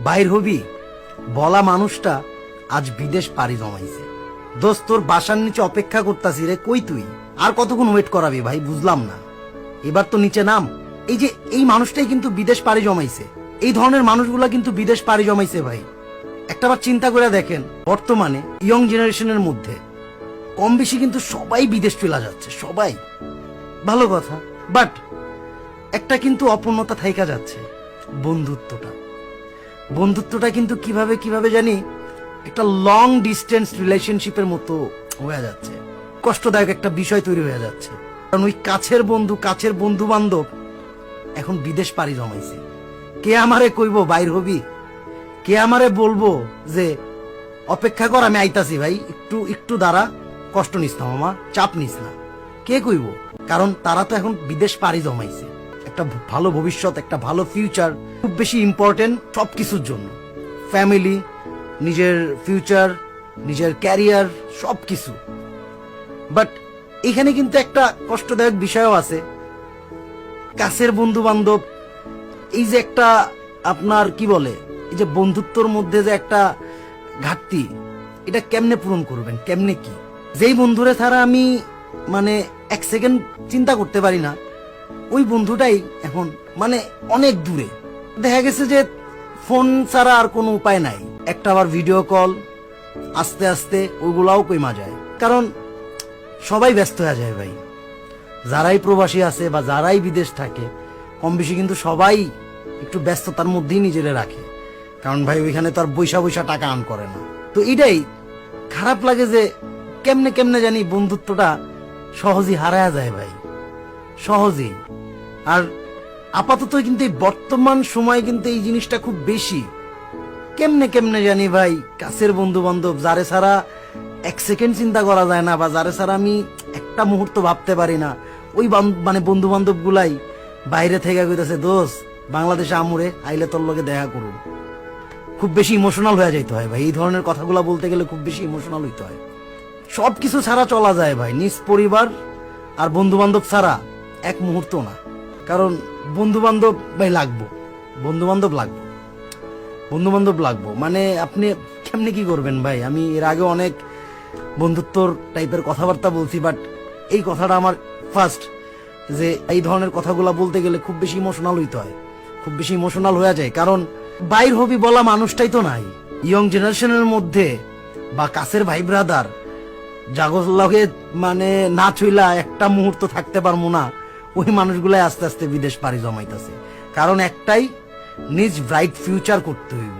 বাইর হবি বলা মানুষটা আজ বিদেশ পাড়ি জমাইছে। দোস্ত তোর বাসার নিচে অপেক্ষা করতাছি রে, কই তুই? আর কতক্ষণ ওয়েট করাবি ভাই, বুঝলাম না। এবার তো নিচে নাম। এই যে এই মানুষটাই কিন্তু বিদেশ পাড়ি জমাইছে, এই ধরনের মানুষগুলা কিন্তু বিদেশ পাড়ি জমাইছে ভাই। একটাবার চিন্তা করে দেখেন, বর্তমানে ইয়ং জেনারেশনের মধ্যে কম বেশি কিন্তু সবাই বিদেশ চলে যাচ্ছে, সবাই। ভালো কথা, বাট একটা কিন্তু অপূর্ণতা থাইকা যাচ্ছে, বন্ধুত্বটা। বন্ধুত্বটা কিন্তু কিভাবে কিভাবে জানি একটা লং ডিস্টেন্স রিলেশনশিপের মতো হয়ে যাচ্ছে, কষ্টদায়ক একটা বিষয় তৈরি হয়ে যাচ্ছে। কারণ ওই কাছের বন্ধু বান্ধব এখন বিদেশ পাড়ি জমাইছে। কে আমারে কইব বাইর হবি, কে আমারে বলবো যে অপেক্ষা কর, আমি আইতাছি ভাই, একটু একটু দাঁড়া, কষ্ট নিস না মামা, চাপ নিস না। কে কইব? কারণ তারা তো এখন বিদেশ পাড়ি জমাইছে। একটা ভালো ভবিষ্যৎ, একটা ভালো ফিউচার খুব বেশি ইম্পর্টেন্ট সবকিছুর জন্য। ফ্যামিলি, নিজের ফিউচার, নিজের ক্যারিয়ার, সবকিছু। বাট এখানে কিন্তু একটা কষ্টদায়ক বিষয়ও আছে। কাছের বন্ধু বান্ধব, এই যে একটা আপনার কি বলে, এই যে বন্ধুত্বর মধ্যে যে একটা ঘাটতি, এটা কেমনে পূরণ করবেন, কেমনে কি? যেই বন্ধুরে ছাড়া আমি মানে এক সেকেন্ড চিন্তা করতে পারি না, ওই বন্ধুটাই এখন মানে অনেক দূরে। দেখা গেছে যে ফোন ছাড়া আর কোনো উপায় নাই, একটা আবার ভিডিও কল, আস্তে আস্তে ওইগুলাও কইমা যায়। কারণ সবাই ব্যস্ত হয়ে যায় ভাই, যারাই প্রবাসী আছে বা যারাই বিদেশ থাকে, কম বেশি কিন্তু সবাই একটু ব্যস্ততার মধ্যেই নিজেরা রাখে। কারণ ভাই ওইখানে তো আর বৈশা বৈশা টাকা আর্ন করে না। তো এটাই খারাপ লাগে যে কেমনে কেমনে জানি বন্ধুত্বটা সহজেই হারায়া যায় ভাই, সহজেই। আর আপাতত কিন্তু এই বর্তমান সময় কিন্তু এই জিনিসটা খুব বেশি। কেমনে কেমনে জানি ভাই কাছের বন্ধু বান্ধব, যারে ছাড়া এক সেকেন্ড চিন্তা করা যায় না বা যারে ছাড়া আমি একটা মুহূর্ত ভাবতে পারি না, ওই মানে বন্ধু বান্ধব গুলাই বাইরে থেকে কইতেছে, দোস্ত বাংলাদেশে আমুরে আইলে তোর লগে দেখা করুন। খুব বেশি ইমোশনাল হয়ে যাইতে হয় ভাই, এই ধরনের কথাগুলা বলতে গেলে খুব বেশি ইমোশনাল হইতে হয়। সবকিছু ছাড়া চলা যায় ভাই, নিজ পরিবার আর বন্ধু বান্ধব ছাড়া এক মুহূর্ত না। কারণ বন্ধু বান্ধব ভাই লাগবো, বন্ধু বান্ধব লাগবো, বন্ধু বান্ধব লাগবো। মানে আপনি কেমনে কি করবেন ভাই? আমি এর আগে অনেক বন্ধুত্বর টাইপের কথাবার্তা বলছি, বাট এই কথাটা আমার ফার্স্ট, যে এই ধরনের কথাগুলা বলতে গেলে খুব বেশি ইমোশনাল হইতে হয়, খুব বেশি ইমোশনাল হয়ে যায়। কারণ বাইর হবি বলা মানুষটাই তো নাই ইয়ং জেনারেশনের মধ্যে, বা কাছের ভাই ব্রাদার জাগর লগে মানে না ছইলা একটা মুহূর্ত থাকতে পারবো না, ওই মানুষগুলাই আস্তে আস্তে বিদেশ পাড়ি জমাইতেছে। কারণ একটাই, নিজ ব্রাইট ফিউচার করতে হইব।